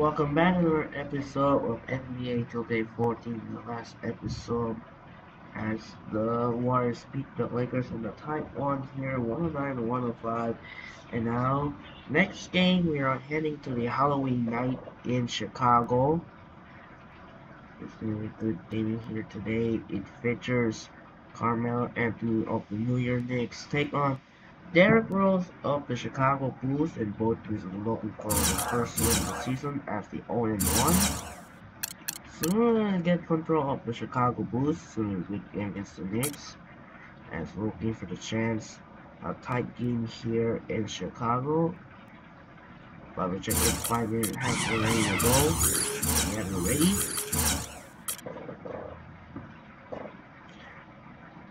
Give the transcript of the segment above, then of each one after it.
Welcome back to another episode of NBA 2K14. In the last episode, as the Warriors beat the Lakers in the tight one here, 109 to 105. And now, next game, we are heading to the Halloween night in Chicago. It's going to be a good game here today. It features Carmelo Anthony of the New York Knicks take on Derrick Rose of the Chicago Bulls, and both teams are looking for the first win of the season as the 0-1. So we're going to get control of the Chicago Bulls soon as we game against the Knicks, as we're looking for the chance. A tight game here in Chicago. But we check in 5 minutes, half ready to go. We have it ready.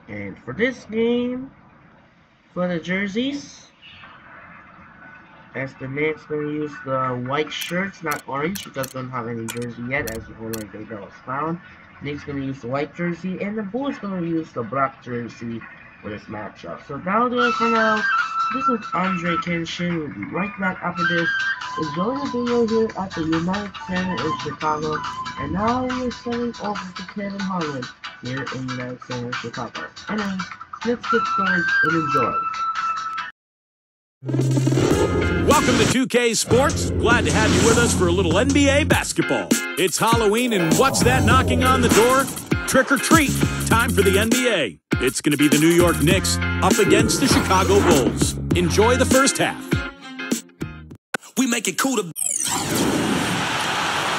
And for this game, for the jerseys, as the Knicks gonna use the white shirts, not orange, because they don't have any jersey yet, as the only data was found. Knicks gonna use the white jersey, and the Bulls gonna use the black jersey for this matchup. So that'll do it for now. This is Andre Kenshin. We'll be right back after this. Enjoy the video here at the United Center in Chicago. And now we're sending over to Kevin Harlan here in United Center, Chicago. Anyways, let's get started and enjoy. Welcome to 2K Sports. Glad to have you with us for a little NBA basketball. It's Halloween, and what's that knocking on the door? Trick or treat. Time for the NBA. It's going to be the New York Knicks up against the Chicago Bulls. Enjoy the first half. We make it cool to...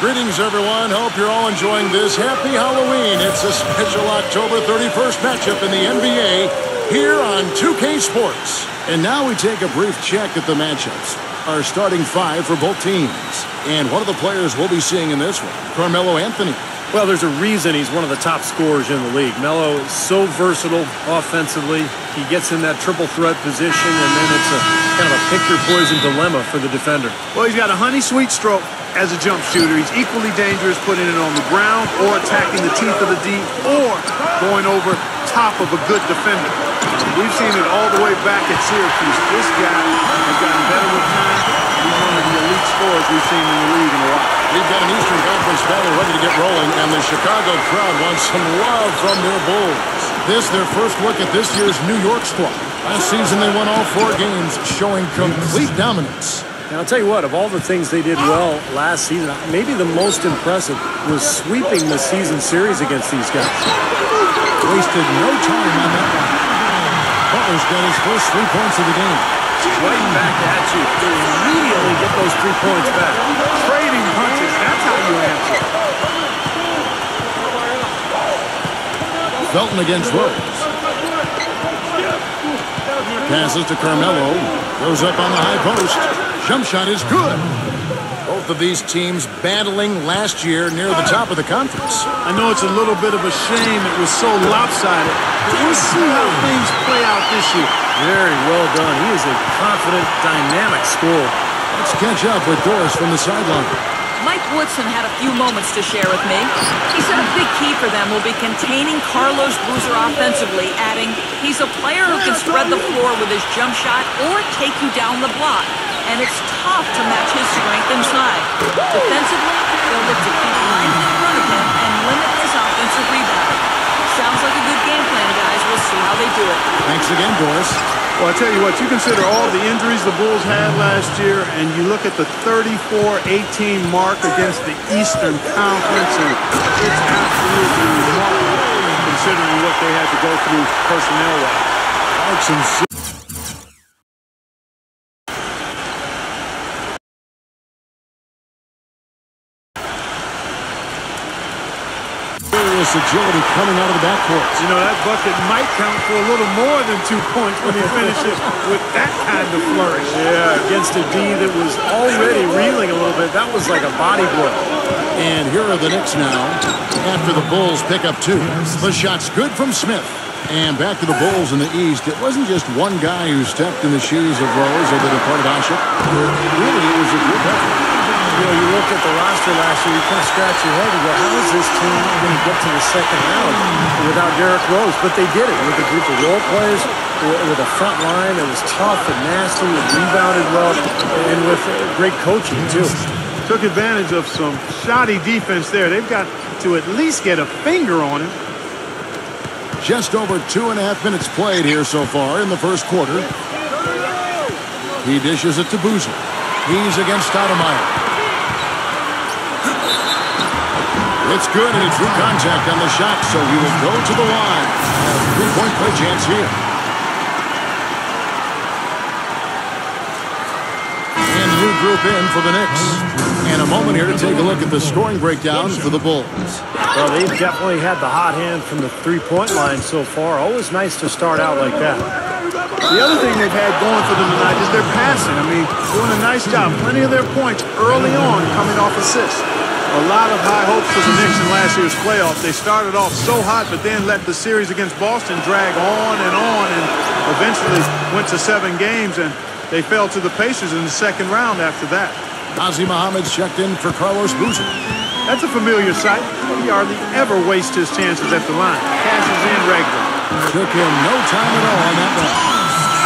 Greetings, everyone. Hope you're all enjoying this. Happy Halloween. It's a special October 31st matchup in the NBA here on 2K Sports. And now we take a brief check at the matchups. Our starting five for both teams. And one of the players we'll be seeing in this one, Carmelo Anthony. Well, there's a reason he's one of the top scorers in the league. Melo is so versatile offensively. He gets in that triple threat position, and then it's a kind of a pick-your-poison dilemma for the defender. Well, he's got a honey-sweet stroke as a jump shooter. He's equally dangerous putting it on the ground or attacking the teeth of the D or going over top of a good defender. We've seen it all the way back at Syracuse. This guy has gotten better with time. He's one of the elite scorers we've seen in the league in a while. We've got an Eastern Conference battle ready to get rolling, and the Chicago crowd wants some love from their Bulls. This their first look at this year's New York squad. Last season they won all 4 games, showing complete dominance. Now, I'll tell you what, of all the things they did well last season, maybe the most impressive was sweeping the season series against these guys. Wasted no time on that one. Butler's got his first 3 points of the game. Right back at you. They immediately get those 3 points back. Trading punches, that's how you answer. Felton against Rose. Passes to Carmelo. Goes up on the high post. Jump shot is good. Both of these teams battling last year near the top of the conference. I know it's a little bit of a shame it was so lopsided, but we'll see how things play out this year. Very well done. He is a confident, dynamic scorer. Let's catch up with Doris from the sideline. Mike Woodson had a few moments to share with me. He said a big key for them will be containing Carlos Boozer offensively, adding, he's a player who can spread the floor with his jump shot or take you down the block, and it's tough to match his strength inside. Defensively, they'll look to keep lines in front of him and limit his offensive rebound. Sounds like a good game plan, guys. We'll see how they do it. Thanks again, Doris. Well, I tell you what, you consider all the injuries the Bulls had last year, and you look at the 34-18 mark against the Eastern Conference, and it's absolutely remarkable considering what they had to go through personnel-wise. Clarkson. Agility coming out of the backcourt. You know, that bucket might count for a little more than 2 points when he finishes with that kind of flourish. Yeah, against a D that was already reeling a little bit. That was like a body blow. And here are the Knicks now after the Bulls pick up 2. The shot's good from Smith. And back to the Bulls in the East. It wasn't just one guy who stepped in the shoes of Rose or the departed Ashik. Really, it was a group effort. You know, you look at the roster last year, you kind of scratch your head and go, how is this team going to get to the second round without Derrick Rose? But they did it with a group of role players, with a front line that was tough and nasty and rebounded well, and with great coaching, too. Took advantage of some shoddy defense there. They've got to at least get a finger on him. Just over 2.5 minutes played here so far in the first quarter. He dishes it to Boozer. He's against Stoudemire. It's good, and he drew contact on the shot, so he will go to the line. A three-point play chance here. And new group in for the Knicks. And a moment here to take a look at the scoring breakdown for the Bulls. Well, they've definitely had the hot hand from the three-point line so far. Always nice to start out like that. The other thing they've had going for them tonight is their passing. I mean, doing a nice job. Plenty of their points early on coming off assists. A lot of high hopes for the Knicks in last year's playoffs. They started off so hot, but then let the series against Boston drag on, and eventually went to 7 games, and they fell to the Pacers in the second round after that. Nazi Mohammed's checked in for Carlos Boozer. That's a familiar sight. He hardly ever wastes his chances at the line. Cashes in regularly. Took him no time at all on that one.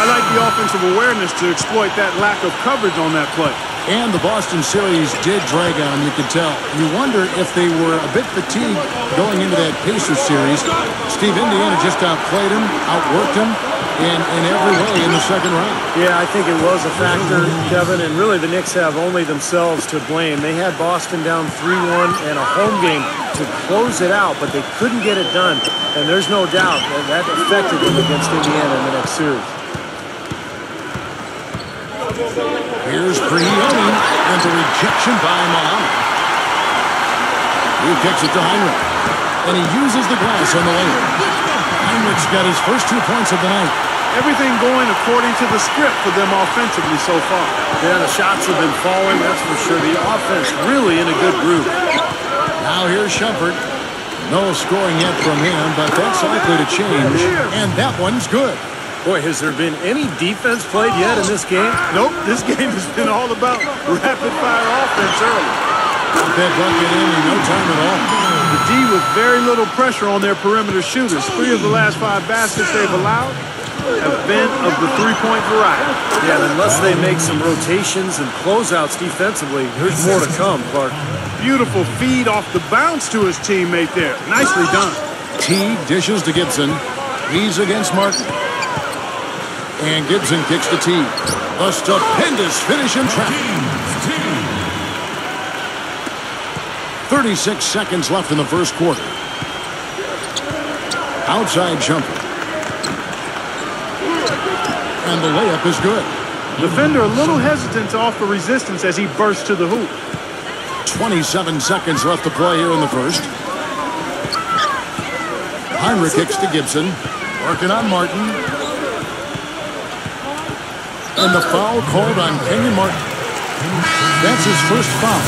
I like the offensive awareness to exploit that lack of coverage on that play. And the Boston series did drag on, you could tell. You wonder if they were a bit fatigued going into that Pacers series. Steve Indiana just outplayed him, outworked him in every way in the second round. Yeah, I think it was a factor, Kevin, and really the Knicks have only themselves to blame. They had Boston down 3-1 and a home game to close it out, but they couldn't get it done. And there's no doubt that affected them against Indiana in the next series. Here's Brignoni, and the rejection by Mohamed. He kicks it to Heinrich, and he uses the glass on the layup. Heinrich's got his first 2 points of the night. Everything going according to the script for them offensively so far. Yeah, the shots have been falling, that's for sure. The offense really in a good groove. Now here's Shumpert. No scoring yet from him, but that's likely to change, and that one's good. Boy, has there been any defense played yet in this game? Nope, this game has been all about rapid-fire offense early. Got that bucket in no time at all. The D with very little pressure on their perimeter shooters. 3 of the last 5 baskets they've allowed have been of the three-point variety. Yeah, and unless they make some rotations and closeouts defensively, there's more to come, Clark. Beautiful feed off the bounce to his teammate there. Nicely done. T dishes to Gibson. He's against Martin. And Gibson kicks the tee. A stupendous finish in traffic. 36 seconds left in the first quarter. Outside jumper. And the layup is good. Defender a little hesitant to offer resistance as he bursts to the hoop. 27 seconds left to play here in the first. Heinrich kicks to Gibson. Working on Martin. And the foul called on Kenyon Martin. That's his first foul.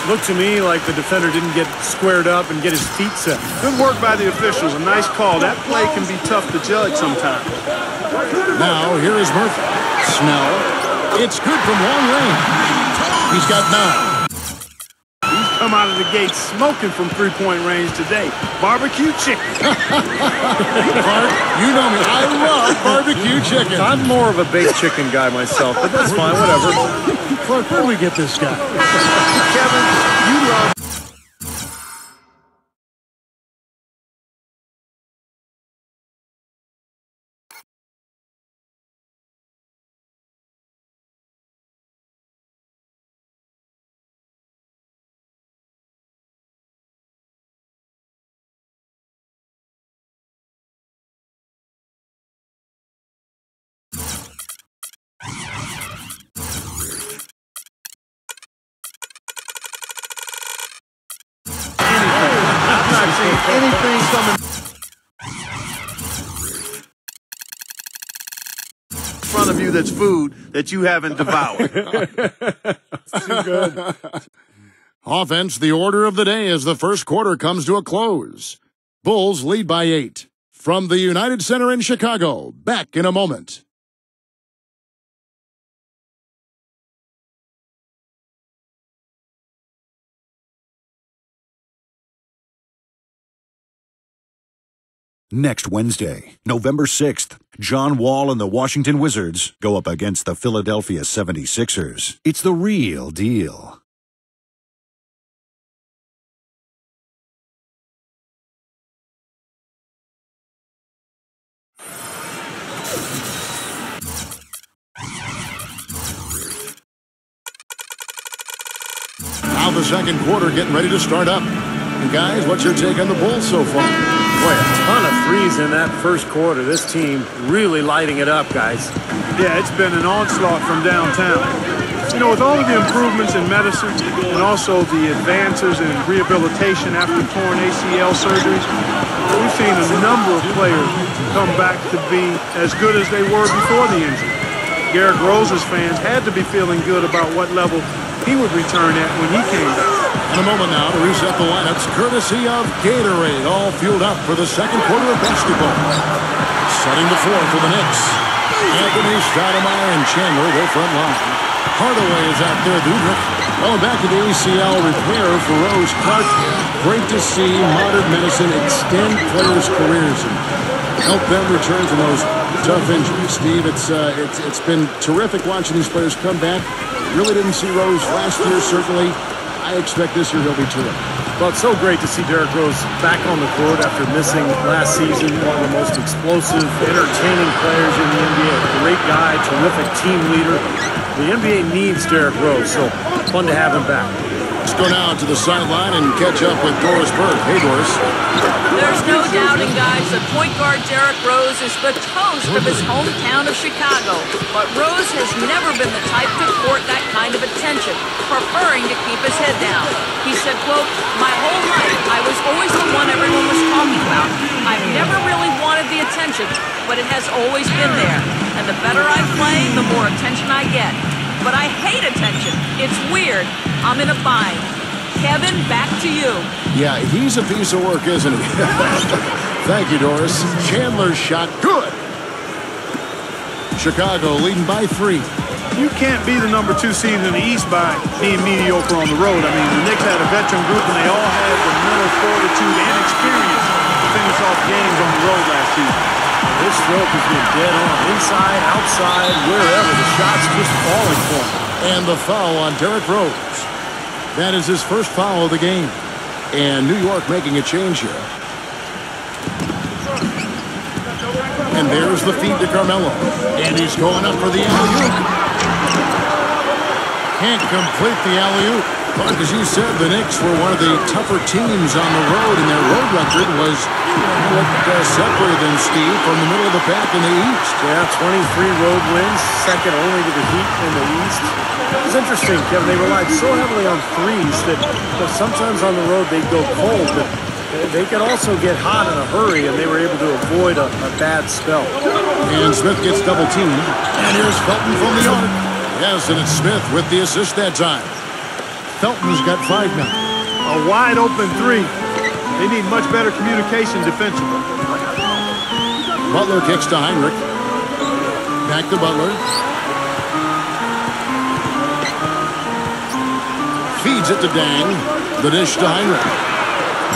Looked to me like the defender didn't get squared up and get his feet set. Good work by the officials. A nice call. That play can be tough to judge sometimes. Now, here is Murphy. Snell. It's good from long range. He's got 9. He's come out of the gate smoking from three-point range today. Barbecue chicken. Clark, you know me. I love barbecue chicken. I'm more of a baked chicken guy myself, but that's fine, whatever. Clark, where do we get this guy? Kevin, you love... anything coming in front of you that's food that you haven't devoured. Too good. Offense, the order of the day as the first quarter comes to a close. Bulls lead by 8. From the United Center in Chicago, back in a moment. Next Wednesday, November 6th, John Wall and the Washington Wizards go up against the Philadelphia 76ers. It's the real deal. Now the second quarter getting ready to start up. And guys, what's your take on the Bulls so far? Boy, a ton of threes in that first quarter. This team really lighting it up, guys. Yeah, it's been an onslaught from downtown. You know, with all of the improvements in medicine and also the advances in rehabilitation after torn ACL surgeries, we've seen a number of players come back to be as good as they were before the injury. Derrick Rose's fans had to be feeling good about what level he would return at when he came back. In a moment now to reset the lineups, courtesy of Gatorade, all fueled up for the second quarter of basketball. Setting the floor for the Knicks. Anthony, Stoudemire, and Chandler, their front line. Hardaway is out there, Dudrick. Well, back to the ACL repair for Rose Clark. Great to see modern medicine extend players' careers and help them return from those tough injuries. Steve, it's been terrific watching these players come back. Really didn't see Rose last year, certainly. I expect this year he'll be terrific. Well, it's so great to see Derrick Rose back on the court after missing last season. One of the most explosive, entertaining players in the NBA. Great guy, terrific team leader. The NBA needs Derrick Rose, so fun to have him back. Let's go now to the sideline and catch up with Doris Burke. Hey, Doris. There's no doubting, guys, that point guard Derrick Rose is the toast of his hometown of Chicago. But Rose has never been the type to court that kind of attention, preferring to keep his head down. He said, quote, "My whole life, I was always the one everyone was talking about. I've never really wanted the attention, but it has always been there. And the better I play, the more attention I get. But I hate attention. It's weird. I'm in a bind." Kevin, back to you. Yeah, he's a piece of work, isn't he? Thank you, Doris. Chandler's shot, good. Chicago leading by 3. You can't be the number 2 seed in the East by being mediocre on the road. I mean, the Knicks had a veteran group, and they all had the mental fortitude and experience to finish off games on the road last season. This stroke has been dead on. Inside, outside, wherever. The shot's just falling for him. And the foul on Derrick Rose. That is his first foul of the game. And New York making a change here. And there's the feed to Carmelo. And he's going up for the alley-oop. Can't complete the alley-oop. But as you said, the Knicks were one of the tougher teams on the road, and their road record was what separated them, Steve, from the middle of the pack in the East. Yeah, 23 road wins, second only to the Heat in the East. It was interesting, Kevin. They relied so heavily on threes that sometimes on the road they'd go cold, but they could also get hot in a hurry, and they were able to avoid a bad spell. And Smith gets double-teamed. And here's Felton from the arc. Yes, and it's Smith with the assist that time. Felton's got 5 now. A wide-open 3. They need much better communication defensively. Butler kicks to Heinrich. Back to Butler. Feeds it to Dang. The dish to Heinrich.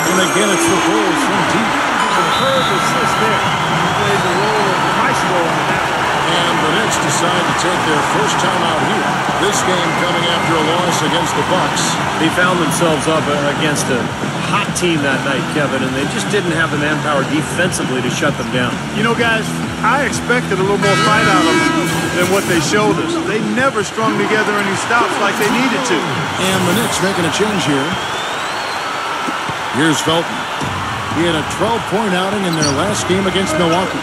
And again, it's the Bulls from deep. Superb assist there. He played the role of maestro on that. And the Knicks decide to take their first time out here. This game coming after a loss against the Bucks. They found themselves up against a hot team that night, Kevin, and they just didn't have the manpower defensively to shut them down. You know, guys, I expected a little more fight out of them than what they showed us. They never strung together any stops like they needed to. And the Knicks making a change here. Here's Felton. He had a 12-point outing in their last game against Milwaukee.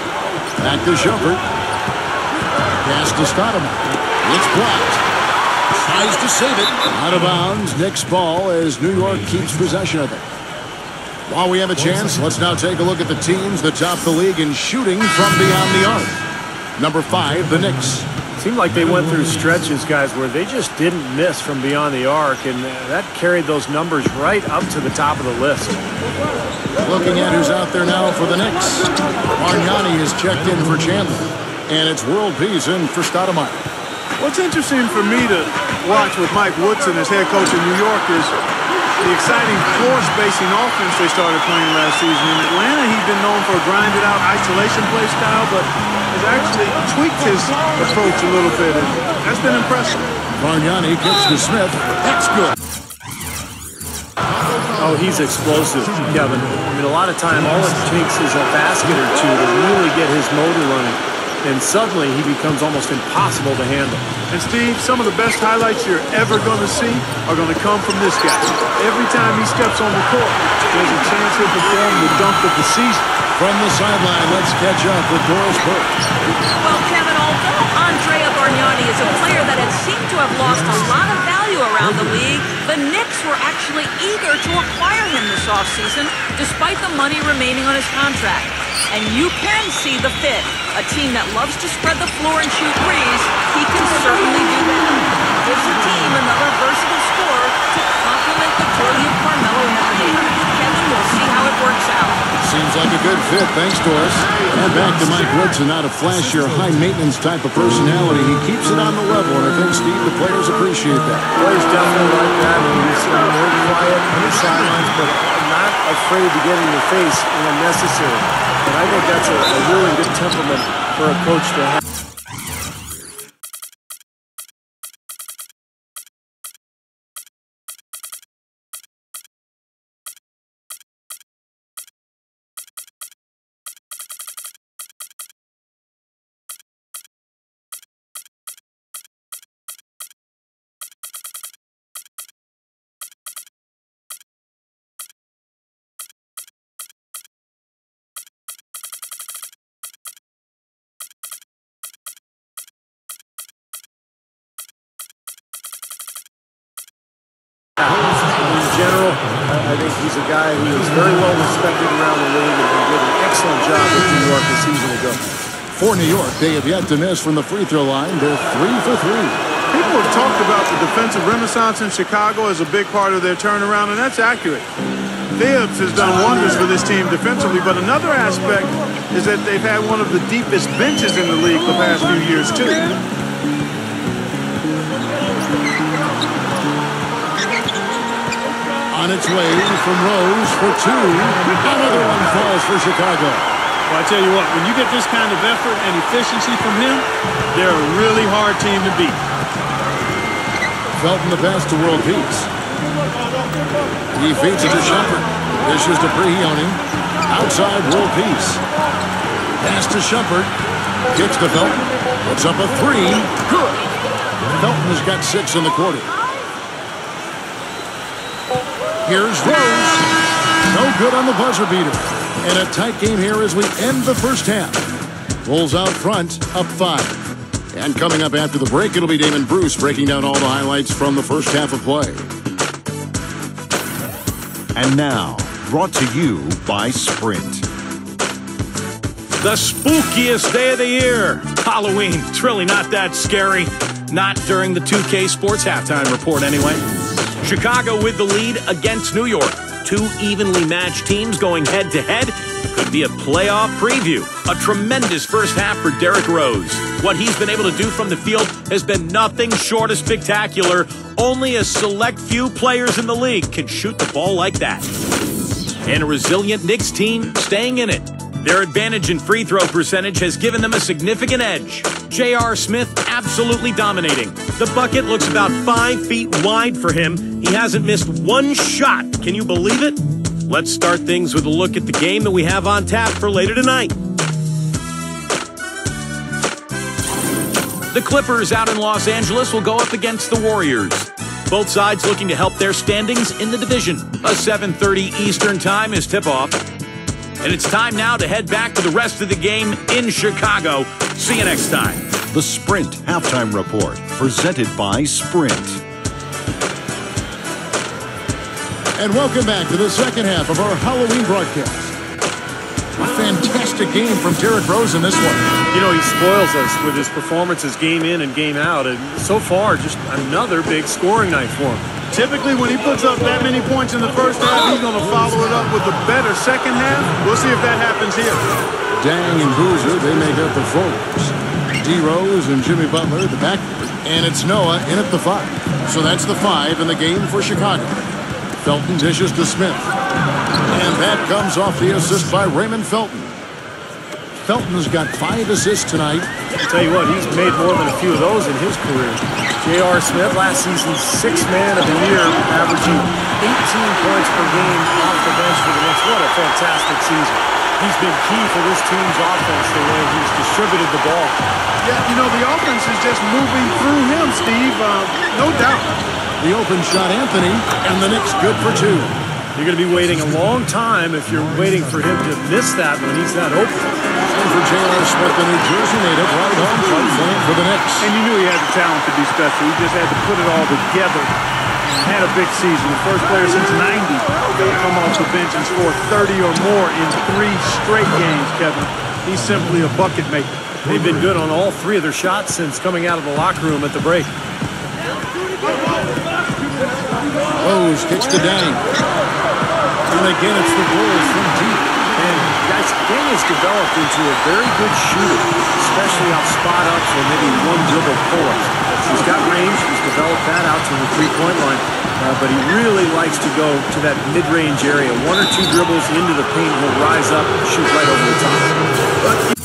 Back to Shumpert. Pass to Stoudemire. It's blocked. Tries to save it. Out of bounds. Knicks ball as New York keeps possession of it. While we have a chance, let's now take a look at the teams that top the league in shooting from beyond the arc. Number 5, the Knicks. Seemed like they went through stretches, guys, where they just didn't miss from beyond the arc, and that carried those numbers right up to the top of the list. Looking at who's out there now for the Knicks. Bargnani is checked in for Chandler. And it's world peace in for Stoudemire. What's interesting for me to watch with Mike Woodson as head coach in New York is the exciting floor-spacing offense they started playing last season. In Atlanta, he's been known for a grinded-out isolation play style, but has actually tweaked his approach a little bit, and that's been impressive. Bargnani kicks to Smith. That's good. Oh, he's explosive, Kevin. I mean, a lot of time, all it takes is a basket or two to really get his motor running. and suddenly he becomes almost impossible to handle. And Steve, some of the best highlights you're ever going to see are going to come from this guy. Every time he steps on the court, there's a chance he'll perform the dunk of the season. From the sideline, let's catch up with Doris Burke. Well, Kevin, although Andrea Bargnani is a player that had seemed to have lost a lot of value around the league, the Knicks were actually eager to acquire him this offseason, despite the money remaining on his contract. And you can see the fit. A team that loves to spread the floor and shoot threes, he can certainly do that. Gives the team another versatile scorer to complement the brilliant Carmelo Anthony. Kevin, we'll see how it works out. Seems like a good fit. Thanks, Doris. And back to Mike Woodson, not a flashier, high-maintenance type of personality. He keeps it on the level, and I think, Steve, the players appreciate that. Players definitely like that. He's more quiet on the sidelines, but not afraid to get in your face when necessary. And I think that's a really good temperament for a coach to have. In general, I think he's a guy who is very well respected around the league and did an excellent job with New York a season ago. For New York, they have yet to miss from the free throw line. They're 3 for 3. People have talked about the defensive renaissance in Chicago as a big part of their turnaround, and that's accurate. Thibs has done wonders for this team defensively, but another aspect is that they've had one of the deepest benches in the league the past few years, too. On its way from Rose for 2. Another one falls for Chicago. Well, I tell you what, when you get this kind of effort and efficiency from him, they're a really hard team to beat. Felton the pass to World Peace. He feeds it to Shumpert. Dishes to Prehioni. Outside World Peace. Pass to Shumpert. Kicks to Felton. Puts up a 3. Good. Felton has got 6 in the quarter. Here's Rose. No good on the buzzer beater. And a tight game here as we end the first half. Bulls out front, up 5. And coming up after the break, it'll be Damon Bruce breaking down all the highlights from the first half of play. And now, brought to you by Sprint. The spookiest day of the year. Halloween. It's really not that scary. Not during the 2K Sports halftime report, anyway. Chicago with the lead against New York. 2 evenly matched teams going head-to-head. Could be a playoff preview. A tremendous first half for Derrick Rose. What he's been able to do from the field has been nothing short of spectacular. Only a select few players in the league can shoot the ball like that. And a resilient Knicks team staying in it. Their advantage in free throw percentage has given them a significant edge. J.R. Smith absolutely dominating. The bucket looks about 5 feet wide for him. He hasn't missed one shot. Can you believe it? Let's start things with a look at the game that we have on tap for later tonight. The Clippers out in Los Angeles will go up against the Warriors. Both sides looking to help their standings in the division. A 7:30 Eastern time is tip-off. And it's time now to head back to the rest of the game in Chicago. See you next time. The Sprint Halftime Report, presented by Sprint. And welcome back to the second half of our Halloween broadcast. A fantastic game from Derrick Rose in this one. You know, he spoils us with his performances game in and game out. And so far, just another big scoring night for him. Typically, when he puts up that many points in the first half, he's going to follow it up with a better second half. We'll see if that happens here. Dang and Boozer, they make up the forwards. D. Rose and Jimmy Butler, the backcourt. And it's Noah in at the 5. So that's the 5 in the game for Chicago. Felton dishes to Smith. And that comes off the assist by Raymond Felton. Felton's got 5 assists tonight. I'll tell you what, he's made more than a few of those in his career. J.R. Smith, last season's 6th man of the year, averaging 18 points per game off the bench for the Knicks. What a fantastic season. He's been key for this team's offense, the way he's distributed the ball. Yeah, you know, the offense is just moving through him, Steve. No doubt. The open shot, Anthony, and the Knicks good for 2. You're going to be waiting a long time if you're waiting for him to miss that when he's that open. And for J.R. Smith, the New Jersey native, right home front playing for the Knicks. And you knew he had the talent to be special. He just had to put it all together. Had a big season. The first player since 90 to come off the bench and score 30 or more in 3 straight games, Kevin. He's simply a bucket maker. They've been good on all 3 of their shots since coming out of the locker room at the break. Rose kicks to Dang. And again, it's the Bulls from deep. And guys, Dang has developed into a very good shooter, especially off spot-ups or maybe one-dribble pull-ups. He's got range. He's developed that out to the three-point line. But he really likes to go to that mid-range area. 1 or 2 dribbles into the paint, he'll rise up and shoot right over the top.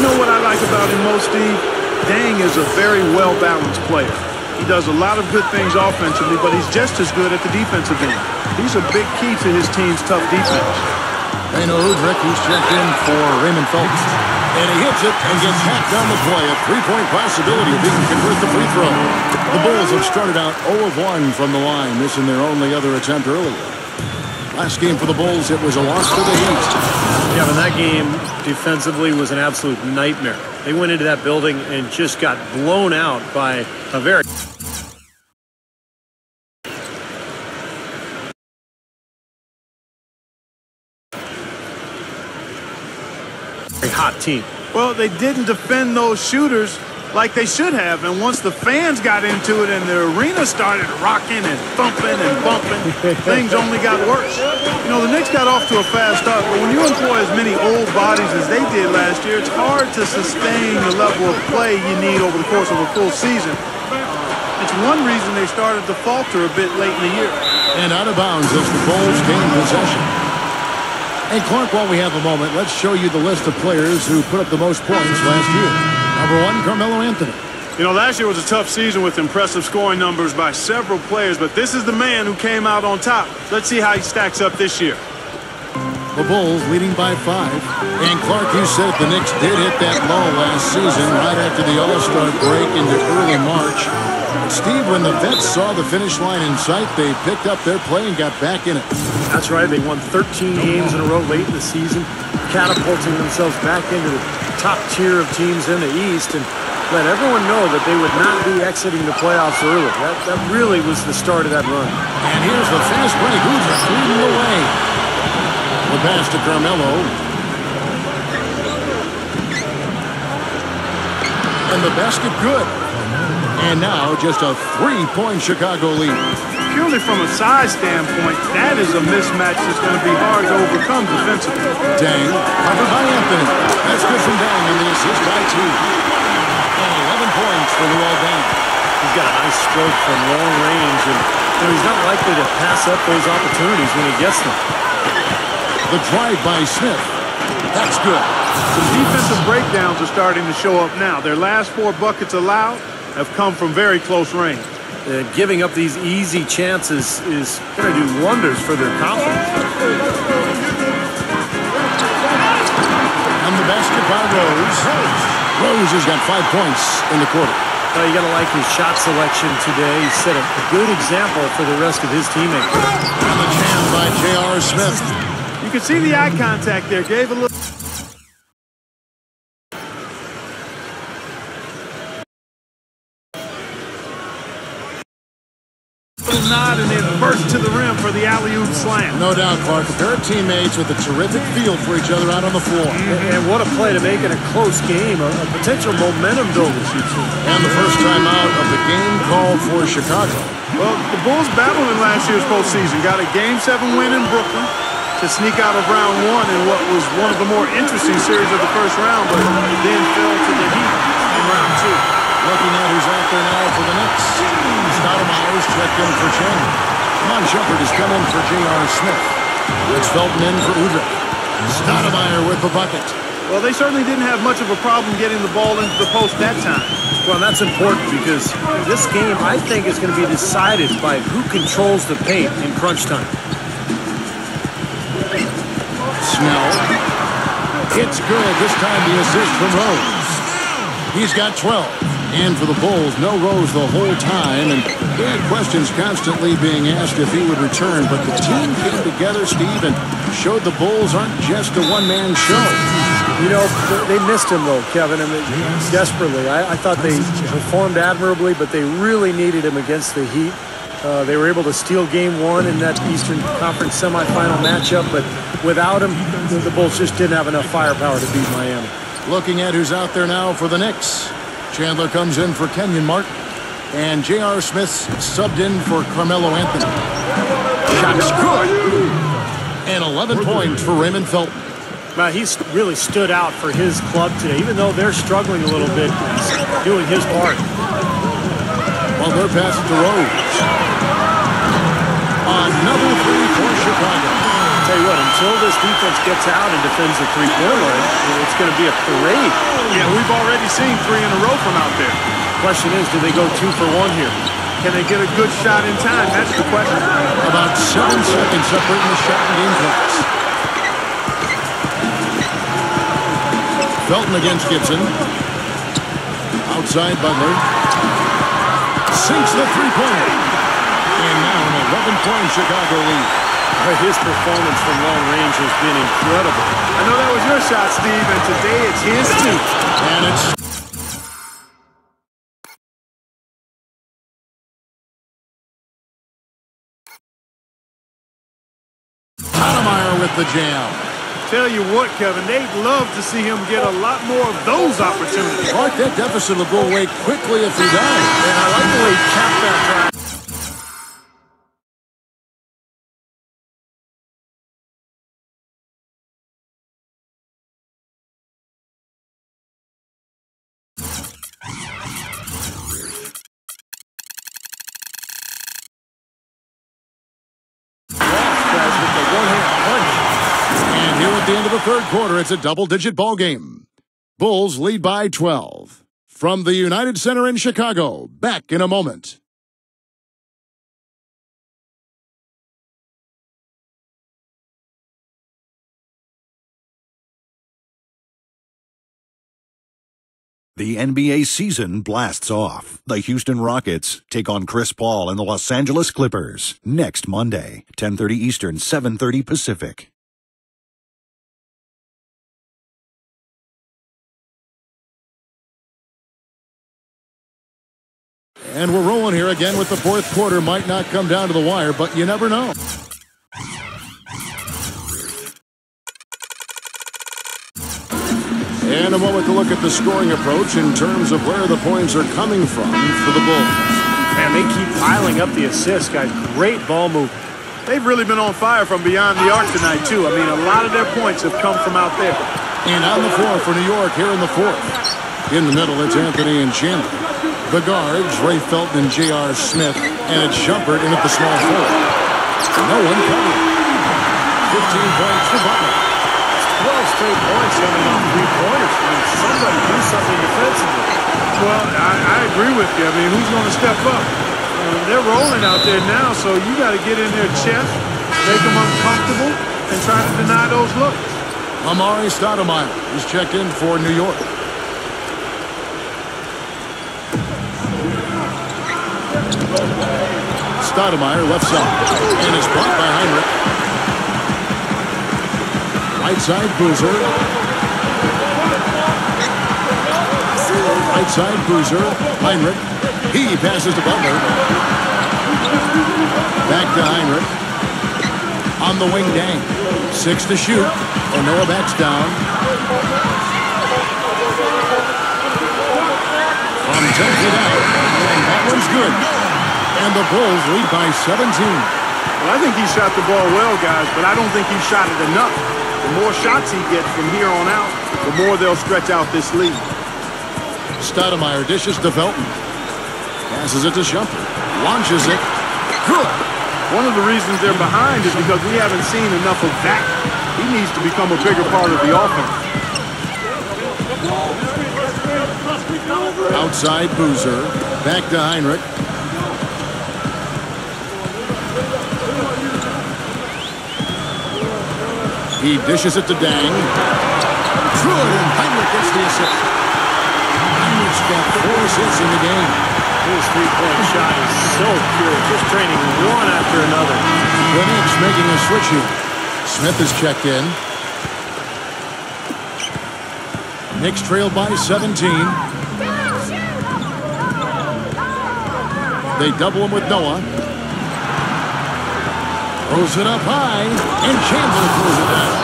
You know what I like about him most, Steve? Dang is a very well-balanced player. He does a lot of good things offensively, but he's just as good at the defensive end. He's a big key to his team's tough defense. Reno Udrich, who's checked in for Raymond Phelps. And he hits it and gets hacked down the play. A 3-point possibility if he can convert the free throw. The Bulls have started out 0 of 1 from the line, missing their only other attempt earlier. Last game for the Bulls, it was a loss to the Heat. Yeah, but that game defensively was an absolute nightmare. They went into that building and just got blown out by a very hot team. Well, they didn't defend those shooters like they should have, and once the fans got into it and the arena started rocking and thumping and bumping, things only got worse. You know, the Knicks got off to a fast start, but when you employ as many old bodies as they did last year, it's hard to sustain the level of play you need over the course of a full season. It's one reason they started to falter a bit late in the year. And out of bounds as the Bulls gain possession. And Clark, while we have a moment, let's show you the list of players who put up the most points last year. Number 1, Carmelo Anthony. You know, last year was a tough season with impressive scoring numbers by several players, but this is the man who came out on top. Let's see how he stacks up this year. The Bulls leading by 5. And Clark, you said the Knicks did hit that low last season right after the All-Star break into early March. Steve, when the Vets saw the finish line in sight, they picked up their play and got back in it. That's right. They won 13 games in a row late in the season, catapulting themselves back into the top tier of teams in the East, and let everyone know that they would not be exiting the playoffs early. That really was the start of that run. And here's the fast break. Udrich leading the way. The pass to Carmelo. And the basket good. And now just a 3-point Chicago lead. Purely from a size standpoint, that is a mismatch that's going to be hard to overcome defensively. Dang, covered by Anthony. That's good from Dang, and the assist by 2. And 11 points for Luol Deng. He's got a nice stroke from long range, and he's not likely to pass up those opportunities when he gets them. The drive by Smith. That's good. Some defensive breakdowns are starting to show up now. Their last 4 buckets allowed have come from very close range. Giving up these easy chances is going to do wonders for their confidence. And the basket by Rose. Rose has got 5 points in the quarter. Well, you got to like his shot selection today. He set a good example for the rest of his teammates. And the jam by J.R. Smith. You can see the eye contact there. Gave a little. Nod and then burst to the rim for the alley-oop slam. No doubt, Clark. A pair of teammates with a terrific feel for each other out on the floor. And what a play to make it a close game, a potential momentum builder. And the first time out of the game called for Chicago. Well, the Bulls battled in last year's postseason. Got a Game 7 win in Brooklyn to sneak out of round one in what was one of the more interesting series of the first round, but then fell to the Heat in round two. Looking at who's out there now for the Knicks. Stoudemire's checked in for Chandler. Mon Shumpert has come in for J.R. Smith. Rich Felton in for Udrih. Stoudemire with the bucket. Well, they certainly didn't have much of a problem getting the ball into the post that time. Well, that's important because this game, I think, is going to be decided by who controls the paint in crunch time. Snell. It's good. This time the assist from Rose. He's got 12. And for the Bulls, no Rose the whole time. And he had questions constantly being asked if he would return. But the team came together, Steve, and showed the Bulls aren't just a one-man show. You know, they missed him, though, Kevin, and desperately. I thought they performed admirably, but they really needed him against the Heat. They were able to steal Game 1 in that Eastern Conference semifinal matchup, but without him, the Bulls just didn't have enough firepower to beat Miami. Looking at who's out there now for the Knicks. Chandler comes in for Kenyon Martin. And J.R. Smith's subbed in for Carmelo Anthony. Shot's good. And 11 points for Raymond Felton. Well, he's really stood out for his club today. Even though they're struggling a little bit, he's doing his part. Well, they're passing to Rose. Another three for Chicago. Tell you what, until this defense gets out and defends the three-point line, it's going to be a parade. Yeah, we've already seen 3 in a row from out there. Question is, do they go 2 for 1 here? Can they get a good shot in time? That's the question. About 7 seconds separating the shot and game clocks. Felton against Gibson. Outside Butler. Sinks the three-pointer. And now an 11-point Chicago lead. His performance from long range has been incredible. I know that was your shot, Steve, and today it's his too. And it's... Stoudemire with the jam. Tell you what, Kevin, they'd love to see him get a lot more of those opportunities. Clark, that deficit will go away quickly if he does. And I like the way he capped that drive. At the end of the third quarter, it's a double-digit ball game. Bulls lead by 12. From the United Center in Chicago, back in a moment. The NBA season blasts off. The Houston Rockets take on Chris Paul and the Los Angeles Clippers next Monday, 10:30 Eastern, 7:30 Pacific. And we're rolling here again with the fourth quarter. Might not come down to the wire, but you never know. And a moment to look at the scoring approach in terms of where the points are coming from for the Bulls. Man, they keep piling up the assists, guys. Great ball movement. They've really been on fire from beyond the arc tonight, too. I mean, a lot of their points have come from out there. And on the floor for New York here in the fourth. In the middle, it's Anthony and Chandler. The guards, Ray Felton and J.R. Smith, and it's Shumpert in at the small forward. No one covering. 15 points for Butler. 12 straight points coming off three-pointers. I mean, somebody do something defensively. Well, I agree with you. I mean, who's going to step up? They're rolling out there now, so you got to get in their chest, make them uncomfortable, and try to deny those looks. Amari Stoudemire is checked in for New York. Stoudemire, left side. And it's blocked by Heinrich. Right side, Boozer. Right side, Boozer. Heinrich. He passes to Butler. Back to Heinrich. On the wing, Dang. 6 to shoot. And Noah backs down. From 10 feet out. And that one's good. And the Bulls lead by 17. Well, I think he shot the ball well, guys, but I don't think he shot it enough. The more shots he gets from here on out, the more they'll stretch out this lead. Stoudemire dishes to Felton. Passes it to Shumpert. Launches it. Good. One of the reasons they're behind is because we haven't seen enough of that. He needs to become a bigger part of the offense. Outside Boozer. Back to Heinrich. He dishes it to Dang. Good, and Heinrich gets the assist. Heinrich's got 4 assists in the game. His three-point shot is so pure, just training one after another. The Knicks making a switch here. Smith is checked in. Knicks trailed by 17. They double him with Noah. Throws it up high, and Chandler throws it down.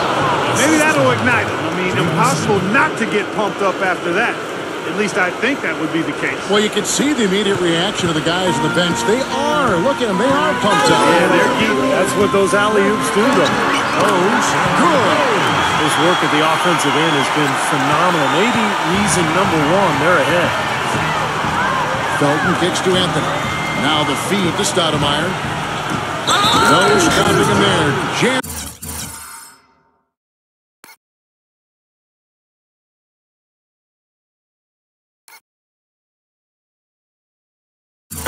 Maybe that'll ignite him. I mean, impossible not to get pumped up after that. At least I think that would be the case. Well, you can see the immediate reaction of the guys on the bench. They are. Look at them. They are pumped up. Yeah, they're geeked. That's what those alley-oops do, though. Good. His work at the offensive end has been phenomenal. Maybe reason number one, they're ahead. Felton kicks to Anthony. Now the feed to Stoudemire. No stopping him there.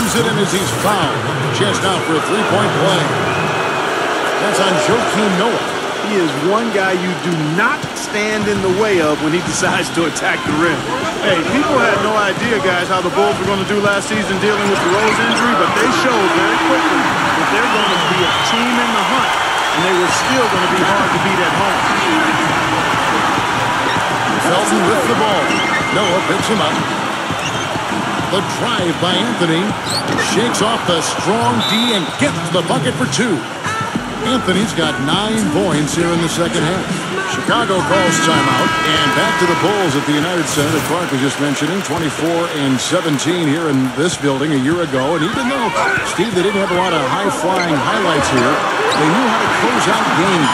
It in as he's fouled. Chest out for a three-point play. That's on Joakim Noah. He is one guy you do not stand in the way of when he decides to attack the rim. Hey, people had no idea, guys, how the Bulls were going to do last season dealing with the Rose injury, but they showed very quickly that they're going to be a team in the hunt, and they were still going to be hard to beat at home. Felton with the ball. Noah picks him up. The drive by Anthony. Shakes off the strong D and gets the bucket for 2. Anthony's got 9 points here in the second half. Chicago calls timeout. And back to the Bulls at the United Center that Clark was just mentioning. 24-17 here in this building a year ago. And even though, Steve, they didn't have a lot of high-flying highlights here, they knew how to close out games.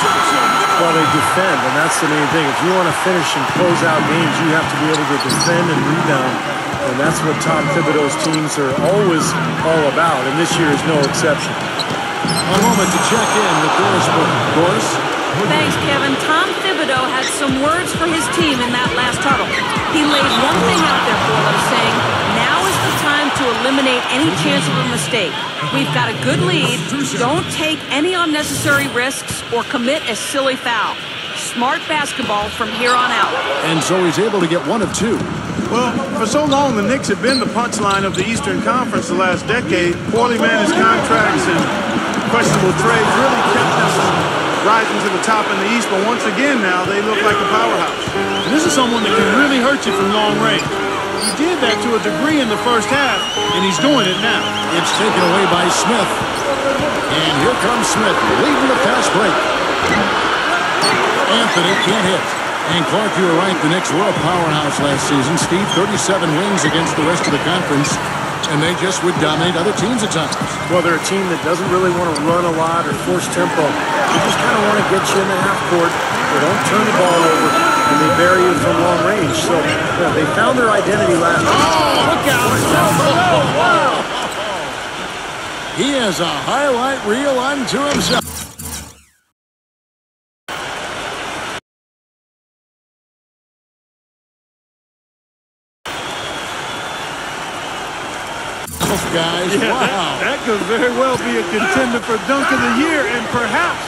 Well, they defend, and that's the main thing. If you want to finish and close out games, you have to be able to defend and rebound. And that's what Tom Thibodeau's teams are always all about, and this year is no exception. A moment to check in with Doris. Doris? Thanks, Kevin. Tom Thibodeau had some words for his team in that last huddle. He laid one thing out there for them, saying, now is the time to eliminate any chance of a mistake. We've got a good lead. Don't take any unnecessary risks or commit a silly foul. Smart basketball from here on out. And so he's able to get 1 of 2. Well, for so long, the Knicks have been the punchline of the Eastern Conference the last decade. Poorly managed contracts and questionable trades really kept them from rising to the top in the East. But once again now, they look like a powerhouse. And this is someone that can really hurt you from long range. He did that to a degree in the first half, and he's doing it now. It's taken away by Smith. And here comes Smith, leading the fast break. Anthony can't hit. And Clark, you were right. The Knicks were a powerhouse last season. Steve, 37 wins against the rest of the conference. And they just would dominate other teams at times. Well, they're a team that doesn't really want to run a lot or force tempo. They just kind of want to get you in the half court. They don't turn the ball over, and they bury you from long range. So they found their identity last year. Oh, look out! Oh, wow. He has a highlight reel unto himself. Guys, yeah, wow. That could very well be a contender for Dunk of the Year and perhaps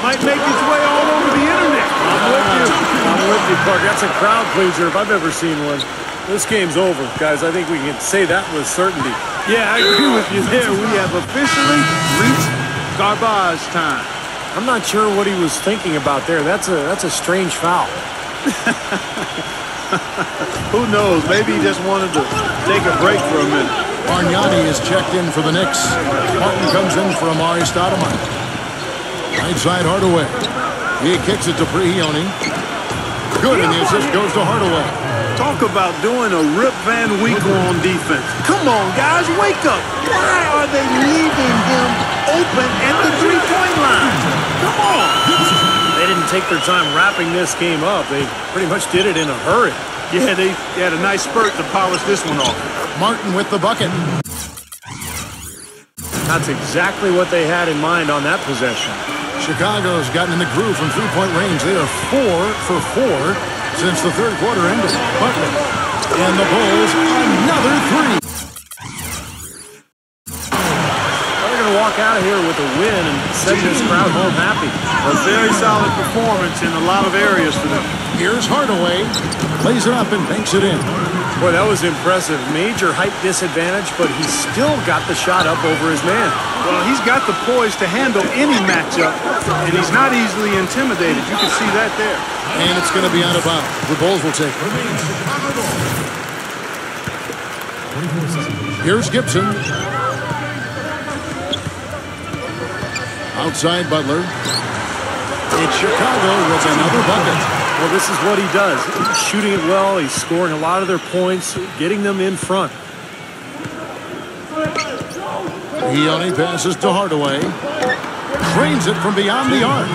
might make its way all over the internet. I'm with you, Clark. That's a crowd pleaser if I've ever seen one. This game's over, guys. I think we can say that with certainty. Yeah, I agree with you there. We have officially reached garbage time. I'm not sure what he was thinking about there. That's a strange foul. Who knows? Maybe he just wanted to take a break for a minute. Bargnani is checked in for the Knicks. Martin comes in for Amari Stoudemire. Right side Hardaway. He kicks it to Prigioni. Good, and the assist goes to Hardaway. Talk about doing a Rip Van Winkle on defense. Come on, guys, wake up. Why are they leaving him open at the three-point line? Come on. They didn't take their time wrapping this game up. They pretty much did it in a hurry. Yeah, they had a nice spurt to polish this one off. Martin with the bucket. That's exactly what they had in mind on that possession. Chicago's gotten in the groove from three-point range. They are 4 for 4 since the third quarter ended. Butler and the Bulls another three. They're going to walk out of here with a win and send this crowd home happy. A very solid performance in a lot of areas for them. Here's Hardaway. Plays it up and banks it in. Boy, that was impressive. Major height disadvantage, but he still got the shot up over his man. Well, he's got the poise to handle any matchup, and he's not easily intimidated. You can see that there. And it's going to be out of bounds. The Bulls will take it. Here's Gibson. Outside Butler. It's Chicago with another bucket. Well, this is what he does. He's shooting it well. He's scoring a lot of their points, getting them in front. He only passes to Hardaway. Drains it from beyond the arc.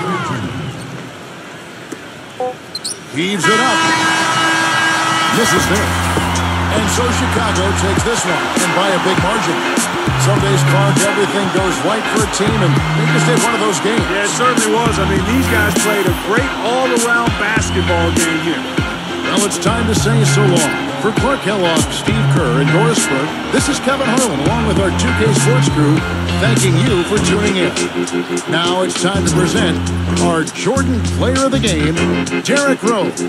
Heaves it up. Misses there. And so Chicago takes this one, and by a big margin. Some days, Clark, everything goes right for a team, and they just had one of those games. Yeah, it certainly was. I mean, these guys played a great all-around basketball game here. Well, it's time to say so long. For Clark Kellogg, Steve Kerr, and Doris Burke, this is Kevin Harlan, along with our 2K Sports crew, thanking you for tuning in. Now it's time to present our Jordan Player of the Game, Derrick Rose.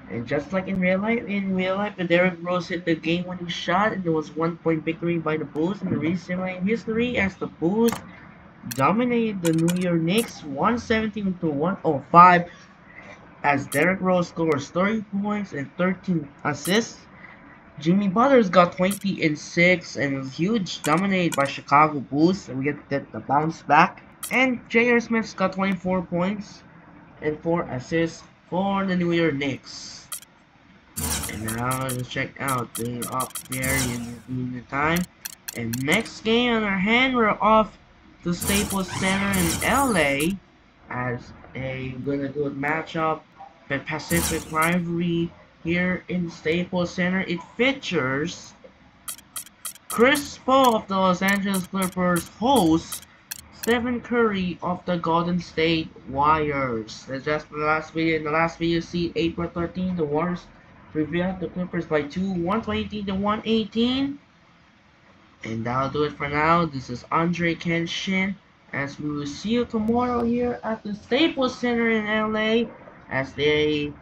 And just like in real life, the Derrick Rose hit the game-winning shot, and it was 1-point victory by the Bulls in recent history as the Bulls dominated the New York Knicks 117 to 105 as Derrick Rose scores 30 points and 13 assists. Jimmy Butler's got 20 and 6 and was huge, dominated by Chicago Bulls, and we get the bounce back. And J.R. Smith's got 24 points and 4 assists for the New York Knicks. And now let's check out the up there in the time. And next game on our hand, we're off to Staples Center in LA as a gonna do a matchup, the Pacific rivalry here in Staples Center. It features Chris Paul of the Los Angeles Clippers hosts Stephen Curry of the Golden State Warriors. That's just the last video. In the last video, see April 13, the Warriors prevailed the Clippers by 120 to 118. And that'll do it for now. This is Andre Kenshin, as we will see you tomorrow here at the Staples Center in LA as the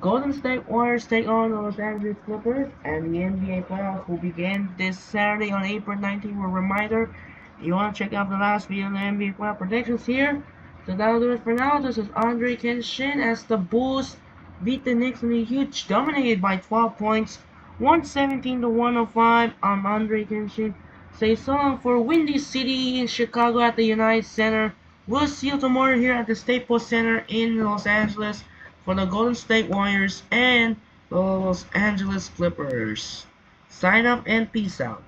Golden State Warriors take on the Los Angeles Clippers, and the NBA playoffs will begin this Saturday on April 19th. A reminder, if you want to check out the last video on the NBA playoff predictions here. So that'll do it for now. This is Andre Kenshin as the Bulls beat the Knicks in a huge, dominated by 12 points, 117 to 105. I'm Andre Kenshin. Say so long for Windy City in Chicago at the United Center. We'll see you tomorrow here at the Staples Center in Los Angeles for the Golden State Warriors and the Los Angeles Clippers. Sign up and peace out.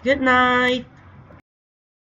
Good night.